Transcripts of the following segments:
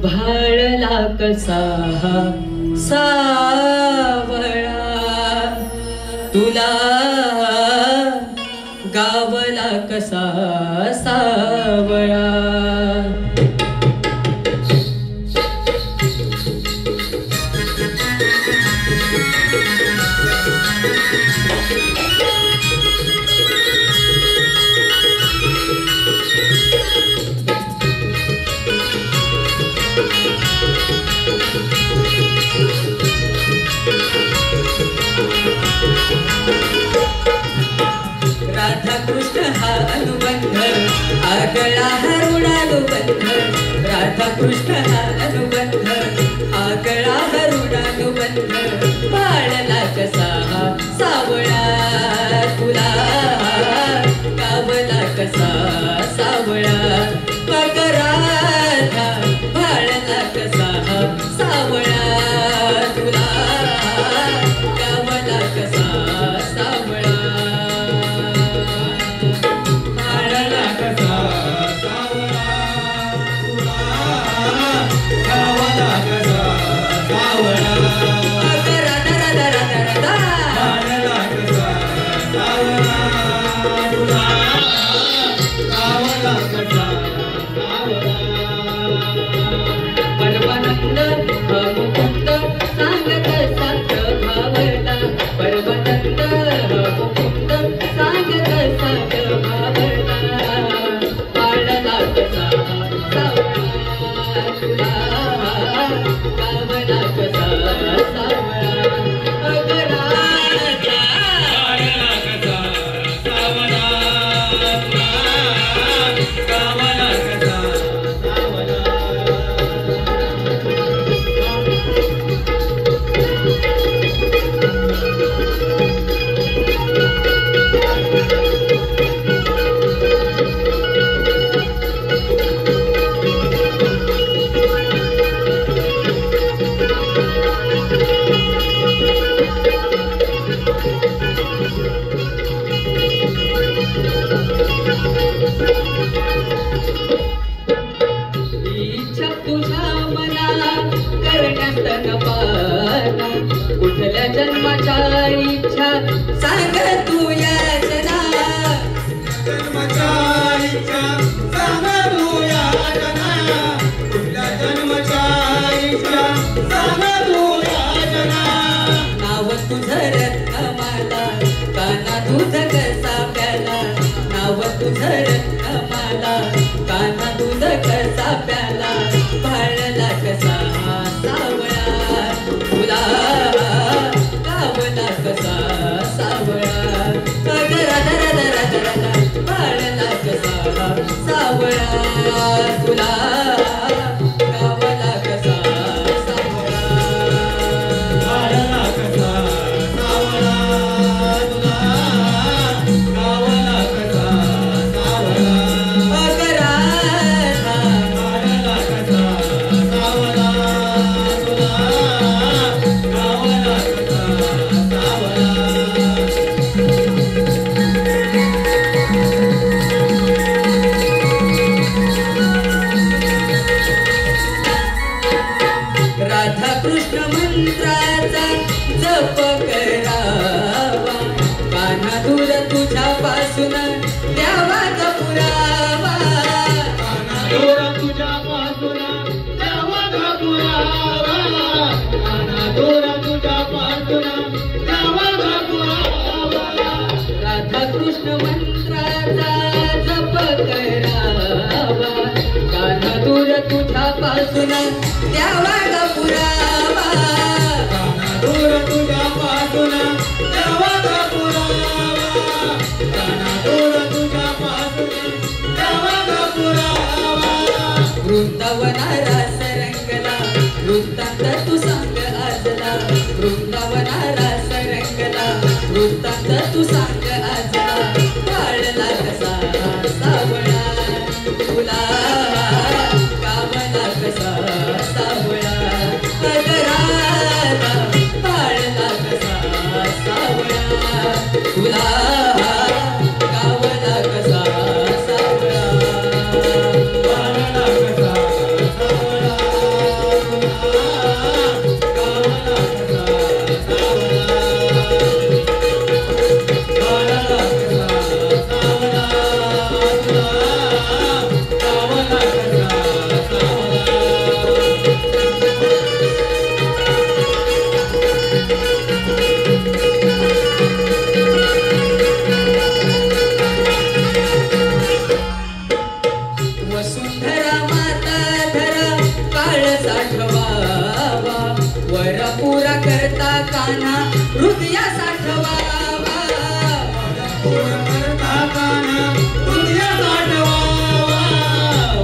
भाळला कसा सावळा तुला गावला कसा सावळा राधा कृष्ण हा अनुबंध आगळा हरुणानुबंध राधा कृष्ण हा अनुबंध आगळा हरुणानुबंध भाळला कसा सावळा तुला गावला कसा सावळा राधा भाळला कसा सावळा तुला गावला कसा सावळा परमानंद मुकुंद सांगत सात भावना परमानंद मुकुंद सांगत सात भावना भाळला कसा सावळा तुला गावला कसा सावळा इच्छा तुझ्या मनाला करण्यात नपाना कुठल्या जन्माच्या इच्छा सांग तू याचना जन्माच्या इच्छा सांग तू याचना कुठल्या जन्माच्या इच्छा सांग तू याचना नाव तुझं रत्नमाला काना दूध कसा प्याला नाव तुझं रत्नमाला काना दूध कसा प्याला भाळला कसा सावळा तुला गावला कसा सावळा राधा राधा राधा राधा भाळला कसा सावळा तुला गावला कसा सावळा भाळला कसा सावळा तुला गावला कसा सावळा राधा कृष्ण मंत्राचा जप करावा कान्हा दूर तुझ्यापासून द्यावा ग पुरावा कान्हा दूर तुझ्यापासून द्यावा ग पुरावा कान्हा दूर तुझ्यापासून द्यावा ग पुरावा राधा कृष्ण मंत्राचा जप करावा कान्हा दूर तुझ्यापासून द्यावा ग पुरावा कान्हा दूर तुझ्यापासून द्यावा ग पुरावा कान्हा दूर तुझ्यापासून द्यावा ग पुरावा वृंदावना रास रंगला वृत्तांत तू सांग आजला वृंदावना रास रंगला वृत्तांत तू सांग आजला भाळला कसा सावळा तुला गावला कसा सावळा राधा भाळला कसा सावळा तुला गावला कसा सावळा वसुंधरा माता धरा काळ साठवावा वरपुरा करता कान्हा हृदया साठवावा वरपुरा करता कान्हा हृदया साठवावा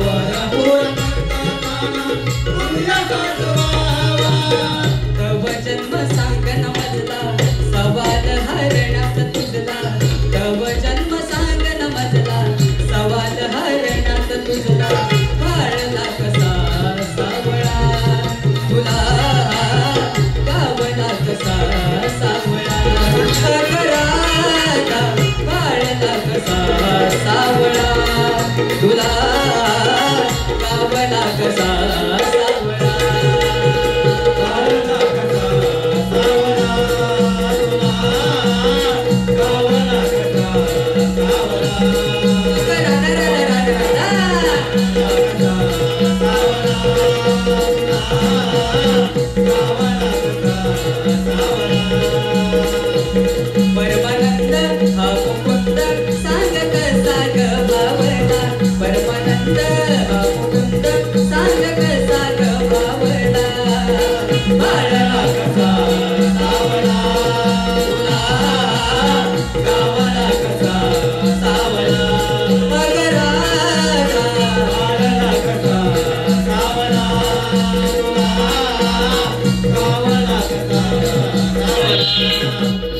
वरपुरा करता कान्हा हृदया साठवावा तव जन्म सांगन मजला सवाल हरणात तुझला तव जन्म सांगन मजला सवाल हरणात तुझला काळला कसा सावळा तुला गावला कसा सावळा अगराजा काळला कसा सावळा तुला गावला कसा सावळा काळला कसा सावळा तुला गावला कसा परमानंद हा मुकुंद सांगत साग भावना परमानंद हा मुकुंद सांगत साग भावना बाळा कसा सावळा तुला गावाला कसा सावळा अगराजा बाळाला कसा सावळा तुला गावाला कसा सावळा